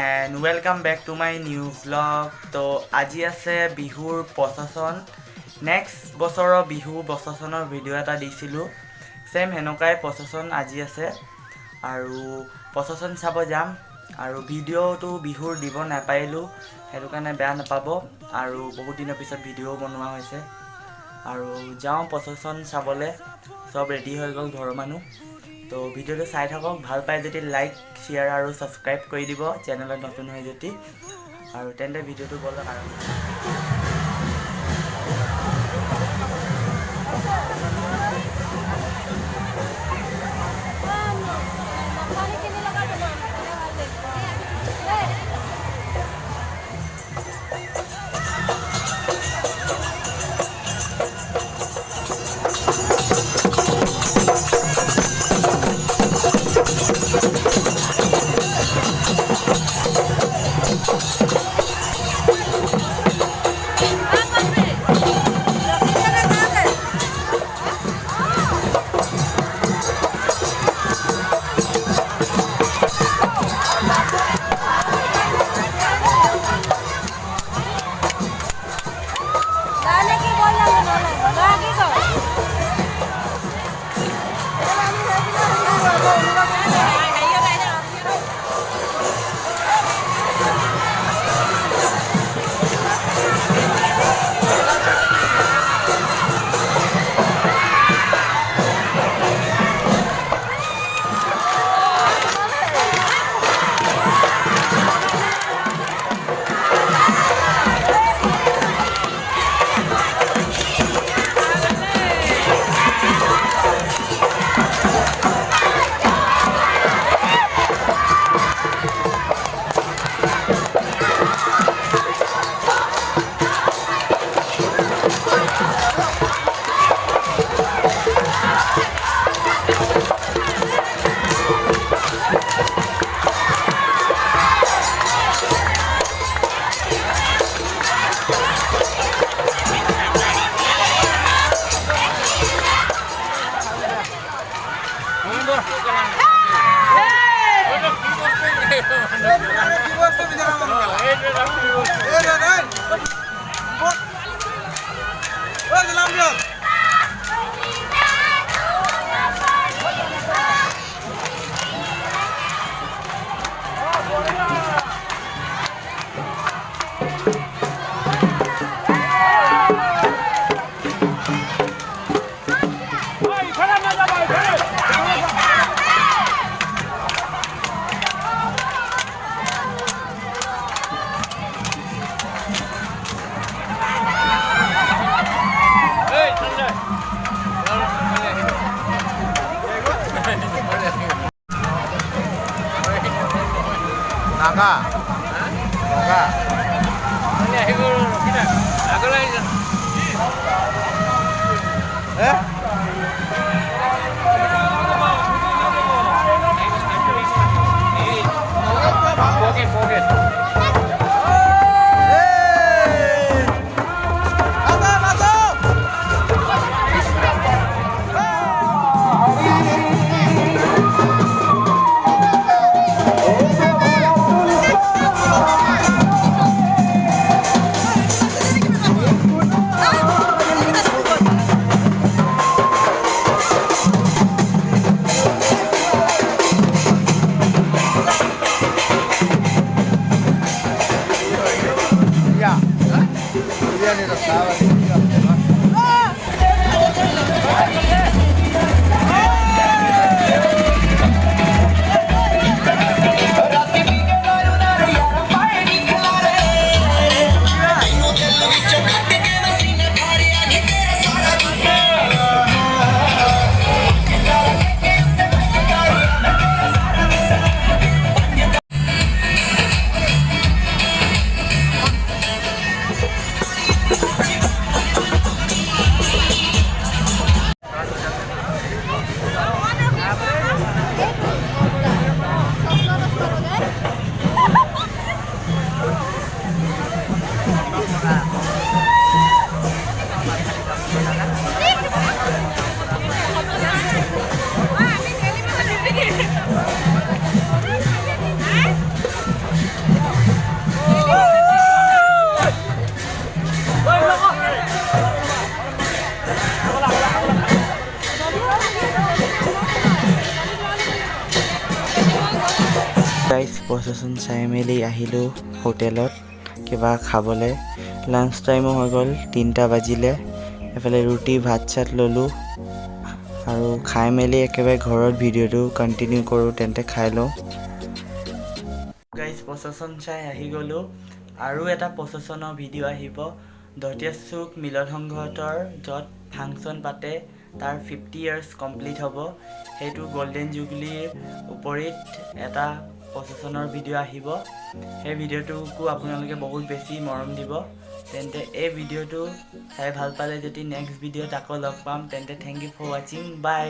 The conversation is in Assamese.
and welcome back to my new vlog. তো আজি আছে বিহুৰ প্ৰচেছন নেক্সট বছৰৰ বিহু প্ৰচেছনৰ ভিডিঅ' এটা দিছিলোঁ সেম হেনকাই প্ৰচেছন আজি আছে আৰু প্ৰচেছন চাব যাম আৰু ভিডিঅ'টো বিহুৰ দিব নাপাইলোঁ সেইটো কাৰণে বেয়া নাপাব আৰু বহুত দিনৰ পিছত ভিডিঅ' বনোৱা হৈছে আৰু যাওঁ প্ৰচেছন চাবলৈ সব ৰেডি হৈ গ'ল ঘৰৰ মানুহ তো ভিডিঅ'টো চাই থাকক ভাল পাই যদি লাইক শ্বেয়াৰ আৰু সাবস্ক্ৰাইব কৰি দিব চেনেলত নতুন হৈ যদি আৰু তেন্তে ভিডিঅ'টো বলক আৰম্ভ প্ৰচেছন চাই মেলি আহিলোঁ হোটেলত কিবা খাবলৈ। লাঞ্চ টাইমো হৈ গ'ল, 3টা বাজিলে। এফালে ৰুটি ভাত চাত ল'লোঁ আৰু খাই মেলি একেবাৰে ঘৰত ভিডিঅ'টো কণ্টিনিউ কৰোঁ। তেন্তে খাই লওঁ। গাইজ প্ৰচেছন চাই আহি গ'লোঁ। আৰু এটা প্ৰচেছনৰ ভিডিঅ' আহিব দহতীয়া চুক মিলন সংঘতৰ, য'ত ফাংচন পাতে, তাৰ 50 ইয়াৰ্ছ কমপ্লিট হ'ব। সেইটো গল্ডেন জুবলিৰ উপৰিত এটা প্ৰচেছনৰ ভিডিঅ' আহিব। সেই ভিডিঅ'টোকো আপোনালোকে বহুত বেছি মৰম দিব। তেন্তে এই ভিডিঅ'টো চাই ভাল পালে যদি নেক্সট ভিডিঅ'ত আকৌ লগ পাম। তেন্তে থেংক ইউ ফৰ ৱাচিং, বাই।